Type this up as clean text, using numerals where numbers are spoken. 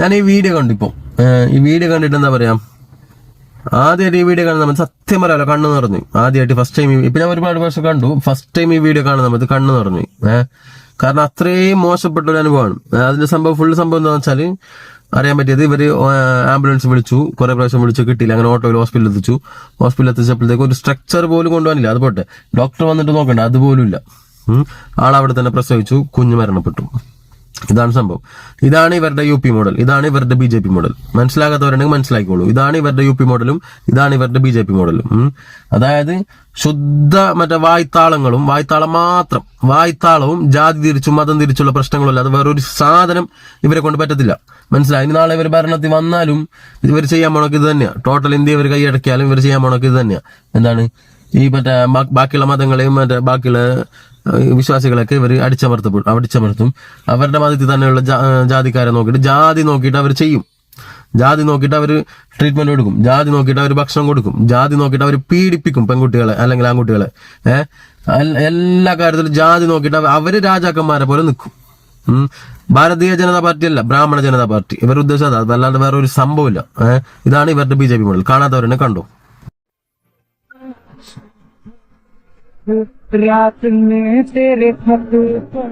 ഞാൻ ഈ വീഡിയോ കണ്ടിപ്പോ ഈ വീഡിയോ കണ്ടിട്ട് എന്താ പറയാ, ആദ്യമായിട്ട് ഈ വീഡിയോ കാണുന്ന സമയത്ത് സത്യം പറയാലോ കണ്ണു നിറഞ്ഞു. ആദ്യമായിട്ട് ഫസ്റ്റ് ടൈം ഇപ്പൊ ഞാൻ ഒരുപാട് വർഷം കണ്ടു, ഫസ്റ്റ് ടൈം ഈ വീഡിയോ കാണുന്ന സമയത്ത് കണ്ണു നിറഞ്ഞു. കാരണം അത്രയും മോശപ്പെട്ട ഒരു അനുഭവമാണ്. അതിന്റെ ഫുള്ള് സംഭവം എന്താണെന്ന് വെച്ചാല് അറിയാൻ പറ്റിയത്, ഇവര് ആംബുലൻസ് വിളിച്ചു, കുറെ പ്രാവശ്യം വിളിച്ചു, കിട്ടിയില്ല. അങ്ങനെ ഓട്ടോയിൽ ഹോസ്പിറ്റലിൽ എത്തിച്ചപ്പോഴത്തേക്ക് ഒരു സ്ട്രക്ചർ പോലും കൊണ്ടുപോകാനില്ല. അതുപോട്ടെ ഡോക്ടർ വന്നിട്ട് നോക്കണ്ട, അതുപോലും ഇല്ല. ആളവിടെ തന്നെ പ്രസവിച്ചു, കുഞ്ഞ് മരണപ്പെട്ടു. ഇതാണ് സംഭവം. ഇതാണ് ഇവരുടെ യു പി മോഡൽ, ഇതാണ് ഇവരുടെ BJP മോഡൽ. മനസ്സിലാകാത്തവരുണ്ടെങ്കിൽ മനസ്സിലാക്കിക്കോളൂ. ഇതാണ് ഇവരുടെ യു പി മോഡലും, ഇതാണ് ഇവരുടെ BJP മോഡലും. അതായത് ശുദ്ധ മറ്റേ വായ്ത്താളം മാത്രം, വായ്ത്താളവും ജാതി തിരിച്ചും മതം തിരിച്ചുള്ള പ്രശ്നങ്ങളല്ല. അത് വേറൊരു സാധനം ഇവരെ കൊണ്ട് പറ്റത്തില്ല. മനസ്സിലായി. ഇനി നാളെ ഇവർ ഭരണത്തിൽ വന്നാലും ഇവർ ചെയ്യാൻ പോണക്ക് ഇത് തന്നെയാ. ടോട്ടൽ ഇന്ത്യ ഇവർ കൈയടക്കിയാലും ഇവർ ചെയ്യാൻ പോണക്ക് ഇത് തന്നെയാ. എന്താണ് ഈ മറ്റേ ബാക്കിയുള്ള മതങ്ങളെയും മറ്റേ ബാക്കിയുള്ള വിശ്വാസികളൊക്കെ ഇവർ അടിച്ചമർത്തും. അവരുടെ മതത്തിൽ തന്നെയുള്ള ജാതിക്കാരെ നോക്കിയിട്ട് അവർ ചെയ്യും. ജാതി നോക്കിയിട്ട് അവർ ട്രീറ്റ്മെന്റ് കൊടുക്കും, ജാതി നോക്കിയിട്ട് അവർ ഭക്ഷണം കൊടുക്കും, ജാതി നോക്കിയിട്ട് അവർ പീഡിപ്പിക്കും പെൺകുട്ടികളെ അല്ലെങ്കിൽ ആൺകുട്ടികളെ. എല്ലാ കാര്യത്തിലും ജാതി നോക്കിയിട്ട് അവര് രാജാക്കന്മാരെ പോലെ നിൽക്കും. ഭാരതീയ ജനതാ പാർട്ടി അല്ല, ബ്രാഹ്മണ ജനതാ പാർട്ടി ഇവർ ഉദ്ദേശിച്ചത്. അതല്ലാണ്ട് വേറെ ഒരു സംഭവമില്ല. ഇതാണ് ഇവരുടെ BJP മോഡൽ. കാണാത്തവരെന്നെ കണ്ടോ. रात में तेरे खत पर